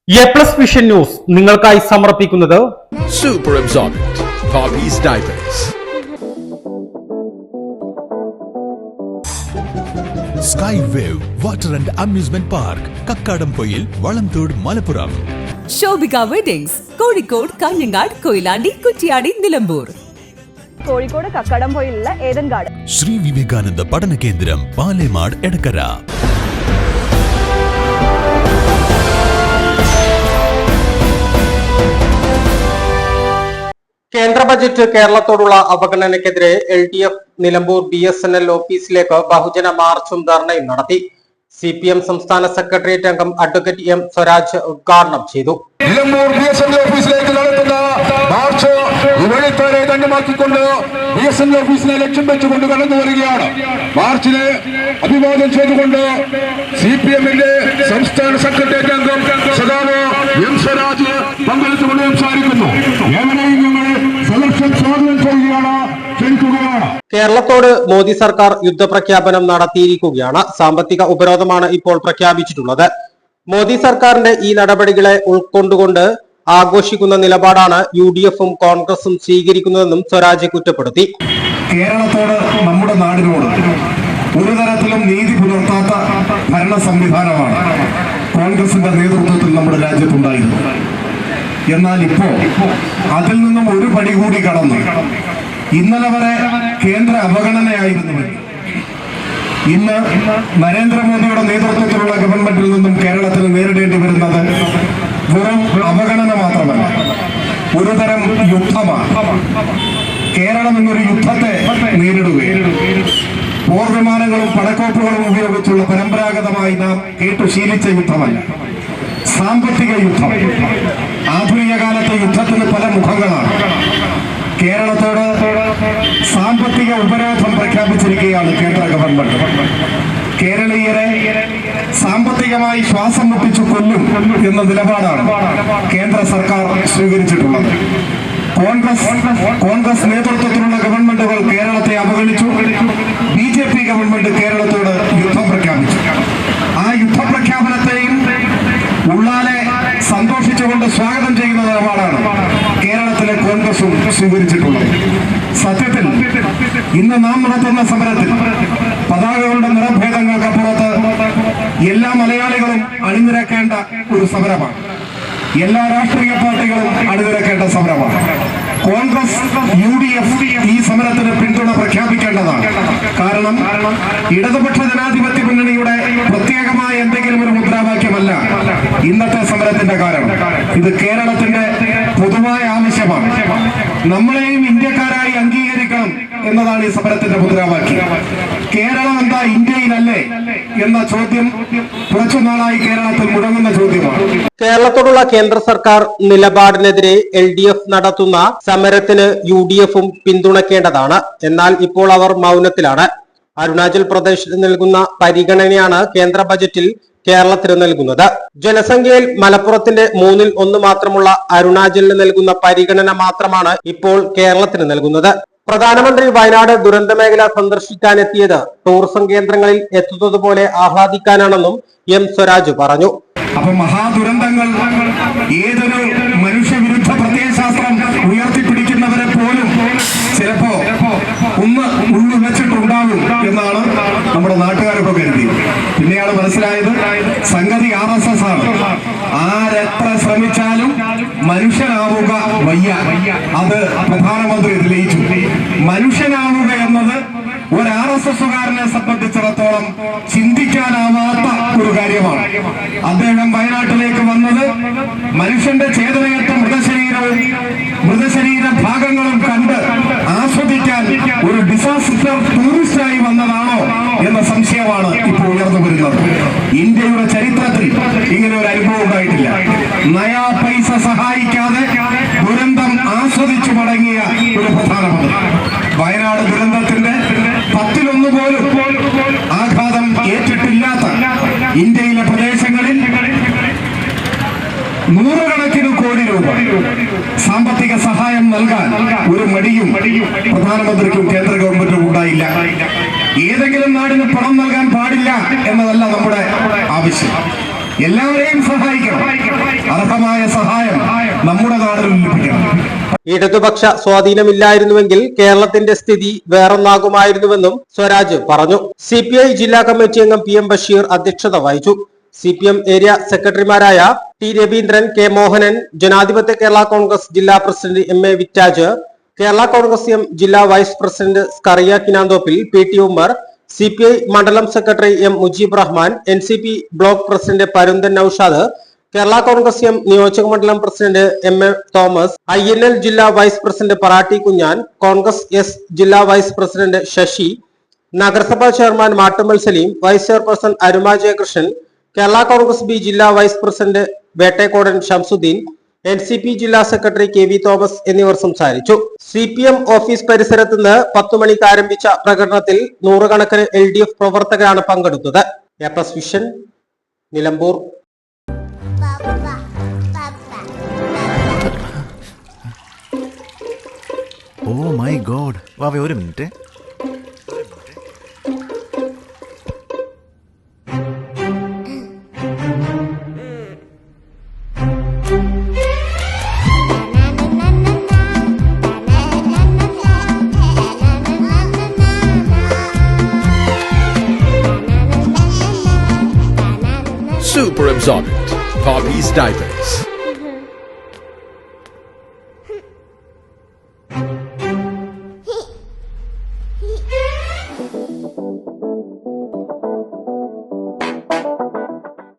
A+ vision news നിങ്ങൾക്കായി സമർപ്പിക്കുന്നത് Super Absorbent Poppy's Diapers. Sky Wave Water and Amusement Park, Kakkadampoyil, Valamthode, Malappuram. Shobhika weddings, Kozhikode, Kanhangad, Koyilandy, Kuttiady, Nilambur. Kozhikode കക്കാടംപൊയിലുള്ള Eden garden. Sri Vivekananda പഠന കേന്ദ്രം, പാലേമാട്, എടക്കര. കേന്ദ്ര ബജറ്റ് കേരളത്തോടുള്ള അവഗണനയ്ക്കെതിരെ LDF നിലമ്പൂർ BSNL ഓഫീസിലേക്ക് ബഹുജന മാർച്ചും ധർണയും നടത്തി. CPM സംസ്ഥാന സെക്രട്ടേറിയറ്റ് അംഗം അഡ്വക്കേറ്റ് M സ്വരാജ് ഉദ്ഘാടനം ചെയ്തു. നിലമ്പൂർ BSNL ഓഫീസിലേക്ക് നടത്തുന്ന മാർച്ച് ഇവഴിത്തോരെ ധന്യമാക്കിക്കൊണ്ട് BSNL ഓഫീസിനെ ലക്ഷ്യം വെച്ചുകൊണ്ട് കടന്നു വരികയാണ്. മാർച്ചിനെ അഭിവാദം ചെയ്തുകൊണ്ട് CPM-ന്റെ സംസ്ഥാന സെക്രട്ടേറിയറ്റ് അംഗം സഖാവ് M സ്വരാജ് പങ്കെടുത്തുകൊണ്ട് സംസാരിക്കുന്നു. ഏവരെയും ഞങ്ങൾ സലക്ഷൻ സ്വാഗതം ചെയ്യുകയാണ്, ക്ഷണിക്കുകയാണ്. കേരളത്തോട് മോദി സർക്കാർ യുദ്ധപ്രഖ്യാപനം നടത്തിയിരിക്കുകയാണ്. സാമ്പത്തിക ഉപരോധമാണ് ഇപ്പോൾ പ്രഖ്യാപിച്ചിട്ടുള്ളത്. മോദി സർക്കാരിന്റെ ഈ നടപടികളെ ഉൾക്കൊണ്ടുകൊണ്ട് ആഘോഷിക്കുന്ന നിലപാടാണ് UDF-ഉം കോൺഗ്രസും സ്വീകരിക്കുന്നതെന്നും സ്വരാജ് കുറ്റപ്പെടുത്തി. കേരളത്തോട്, നമ്മുടെ നാടിനോട് ഒരു തരത്തിലും നീതി പുലർത്താത്ത ഭരണ സംവിധാനമാണ് കോൺഗ്രസിന്റെ നേതൃത്വത്തിൽ നമ്മുടെ രാജ്യത്തുണ്ടായിരുന്നു. എന്നാൽ ഇപ്പോ അതിൽ നിന്നും ഒരു പടി കൂടി കടന്നു. ഇന്നലെ വരെ കേന്ദ്ര അവഗണനയായിരുന്നുവെങ്കിൽ ഇന്ന് നരേന്ദ്രമോദിയുടെ നേതൃത്വത്തിലുള്ള ഗവൺമെന്റിൽ നിന്നും കേരളത്തിന് നേരിടേണ്ടി വരുന്നത് വെറും അവഗണന മാത്രമല്ല, ഒരുതരം യുദ്ധമാണ്. കേരളം എന്നൊരു യുദ്ധത്തെ നേരിടുകയാണ്. പോർവിമാനങ്ങളും പടക്കോപ്പുകളും ഉപയോഗിച്ചുള്ള പരമ്പരാഗതമായി നാം കേട്ടു ശീലിച്ച യുദ്ധമല്ല, സാമ്പത്തിക യുദ്ധം. ആധുനിക കാലത്തെ യുദ്ധത്തിന് പല മുഖങ്ങളാണ്. കേരളത്തോട് സാമ്പത്തിക ഉപരോധം പ്രഖ്യാപിച്ചിരിക്കുകയാണ് കേന്ദ്ര ഗവൺമെന്റ്. കേരളീയരെ സാമ്പത്തികമായി ശ്വാസം മുട്ടിച്ചു കൊല്ലും എന്ന നിലപാടാണ് കേന്ദ്ര സർക്കാർ സ്വീകരിച്ചിട്ടുള്ളത്. കോൺഗ്രസ് നേതൃത്വത്തിലുള്ള ഗവൺമെന്റുകൾ കേരളത്തെ അവഗണിച്ചു. BJP ഗവൺമെന്റ് കേരളത്തോട് യുദ്ധം പ്രഖ്യാപിച്ചു. ആ യുദ്ധപ്രഖ്യാപനത്തെയും ഉള്ളാലെ സന്തോഷിച്ചുകൊണ്ട് സ്വാഗതം ചെയ്യുന്ന നിലപാടാണ് കേരളത്തിലെ കോൺഗ്രസും സ്വീകരിച്ചിട്ടുള്ളത്. സത്യത്തിൽ ഇന്ന് നാം നടത്തുന്ന സമരത്തിൽ പതാകകളുടെ നിറഭേദങ്ങൾക്കപ്പുറത്ത് എല്ലാ മലയാളികളും അണിനിരക്കേണ്ട ഒരു സമരമാണ്. എല്ലാ രാഷ്ട്രീയ പാർട്ടികളും അണിനിരക്കേണ്ട സമരമാണ്. കോൺഗ്രസ്, UDF ഈ സമരത്തിന് പിന്തുണ പ്രഖ്യാപിക്കേണ്ടതാണ്. കാരണം ഇടതുപക്ഷ ജനാധിപത്യ മുന്നണിയുടെ പ്രത്യേകമായ എന്തെങ്കിലും ഒരു മുദ്രാവാക്യമല്ല ഇന്നത്തെ സമരത്തിന്റെ കാരണം. ഇത് കേരളത്തിന്റെ പൊതുവായ ആവശ്യമാണ്. നമ്മളെയും ഇന്ത്യക്കാരായി അംഗീകരിക്കണം എന്നതാണ് ഈ സമരത്തിന്റെ മുദ്രാവാക്യം. കേരളം എന്താ ഇന്ത്യയിലല്ലേ എന്ന ചോദ്യം കുറച്ചു നാളായി കേരളത്തിൽ മുടങ്ങുന്ന ചോദ്യമാണ്. കേരളത്തോടുള്ള കേന്ദ്ര സർക്കാർ നിലപാടിനെതിരെ LDF നടത്തുന്ന സമരത്തിന് UDF-ഉം പിന്തുണയ്ക്കേണ്ടതാണ്. എന്നാൽ ഇപ്പോൾ അവർ മൗനത്തിലാണ്. അരുണാചൽ പ്രദേശിന് നൽകുന്ന പരിഗണനയാണ് കേന്ദ്ര ബജറ്റിൽ കേരളത്തിന് നൽകുന്നത്. ജനസംഖ്യയിൽ മലപ്പുറത്തിന്റെ 1/3 മാത്രമുള്ള അരുണാചലിന് നൽകുന്ന പരിഗണന മാത്രമാണ് ഇപ്പോൾ കേരളത്തിന് നൽകുന്നത്. പ്രധാനമന്ത്രി വയനാട് ദുരന്ത മേഖല സന്ദർശിക്കാനെത്തിയത് ടൂറിസം കേന്ദ്രങ്ങളിൽ എത്തുന്നത് പോലെ ആഹ്ലാദിക്കാനാണെന്നും M സ്വരാജ് പറഞ്ഞു. അപ്പൊ മഹാദുരന്തങ്ങൾ ഏതൊരു മനുഷ്യവിരുദ്ധ പ്രത്യയശാസ്ത്രം ഉയർത്തിപ്പിടിക്കുന്നവരെ പോലും ചിലപ്പോ ഉള്ളു വെച്ചിട്ടുണ്ടാകും എന്നാണ് നമ്മുടെ നാട്ടുകാരൊക്കെ കരുതി. പിന്നെയാണ് മനസ്സിലായത് സംഗതി RSS ആണ്. ആരെത്ര ശ്രമിച്ചാലും മനുഷ്യനാവുക വയ്യ. അത് പ്രധാനമന്ത്രി തെളിയിച്ചു. മനുഷ്യനാവുക എന്നത് ഒരു RSS-കാരനെ സംബന്ധിച്ചിടത്തോളം ചിന്തിക്കാനാവാത്ത ഒരു കാര്യമാണ്. അദ്ദേഹം വയനാട്ടിലേക്ക് വന്നത് മനുഷ്യന്റെ ചേതനയറ്റ മൃതശരീര ഭാഗങ്ങളും കണ്ട് ആസ്വദിക്കാൻ ഒരു ഡിസാസ്റ്റർ ടൂറിസ്റ്റായി വന്നതാണോ എന്ന സംശയമാണ് ഇപ്പോൾ ഉയർന്നു വരുന്നത്. ഇന്ത്യയുടെ ചരിത്രത്തിൽ ഇങ്ങനെ ഒരു അനുഭവം ഉണ്ടായിട്ടില്ല. നയാ പൈസ സഹായിക്കാതെ ദുരന്തം ആസ്വദിച്ചു മടങ്ങിയ ഒരു പ്രധാനമന്ത്രി. വയനാട് ദുരന്തത്തിന്റെ 10-1 പോലും ആഘാതം ഏറ്റിട്ടില്ലാത്ത ഇന്ത്യയിലെ പ്രദേശങ്ങളിൽ നൂറുകണക്കിന് കോടി രൂപ സാമ്പത്തിക സഹായം നൽകാൻ ഒരു മടിയും പ്രധാനമന്ത്രിക്കും കേന്ദ്ര ഗവൺമെന്റിനും ഉണ്ടായില്ല. ഏതെങ്കിലും നാടിന് പണം നൽകാൻ പാടില്ല എന്നതല്ല നമ്മുടെ ആവശ്യം. എല്ലാവരെയും സഹായിക്കണം. ഇടതുപക്ഷ സ്വാധീനമില്ലായിരുന്നുവെങ്കിൽ കേരളത്തിന്റെ സ്ഥിതി വേറൊന്നാകുമായിരുന്നുവെന്നും സ്വരാജ് പറഞ്ഞു. CPI ജില്ലാ കമ്മിറ്റി അംഗം PM ബഷീർ അധ്യക്ഷത വഹിച്ചു. CPM ഏരിയ സെക്രട്ടറിമാരായ T രവീന്ദ്രൻ, K മോഹനൻ, ജനാധിപത്യ കേരള കോൺഗ്രസ് ജില്ലാ president MA Vittaj, Kerala Congress M ജില്ലാ vice president Skaria Kinanthoppil, PT Ummer, CPI മണ്ഡലം secretary M Mujeeb Rahman, NCP block president Parunthan Noushad, Kerala Congress M നിയോജക മണ്ഡലം പ്രസിഡന്റ് MA തോമസ്, INL ജില്ലാ vice president Paratti Kunjan, Congress S ജില്ലാ വൈസ് പ്രസിഡന്റ് ശശി, നഗരസഭാ chairman Mattummal Saleem, vice chairperson Aruma Jayakrishnan, Kerala Congress B ജില്ലാ വൈസ് പ്രസിഡന്റ് വേട്ടേക്കോടൻ ഷംസുദ്ദീൻ, NCP ജില്ലാ സെക്രട്ടറി KV തോമസ് എന്നിവർ സംസാരിച്ചു. CPM ഓഫീസ് പരിസരത്ത് നിന്ന് 10 മണിക്ക് ആരംഭിച്ച പ്രകടനത്തിൽ നൂറുകണക്കിന് LDF പ്രവർത്തകരാണ് പങ്കെടുത്തത്. A+ vision, Nilambur. Oh my god, വാവേ ഒരു minute. Super absorbent. Poppy's diapers.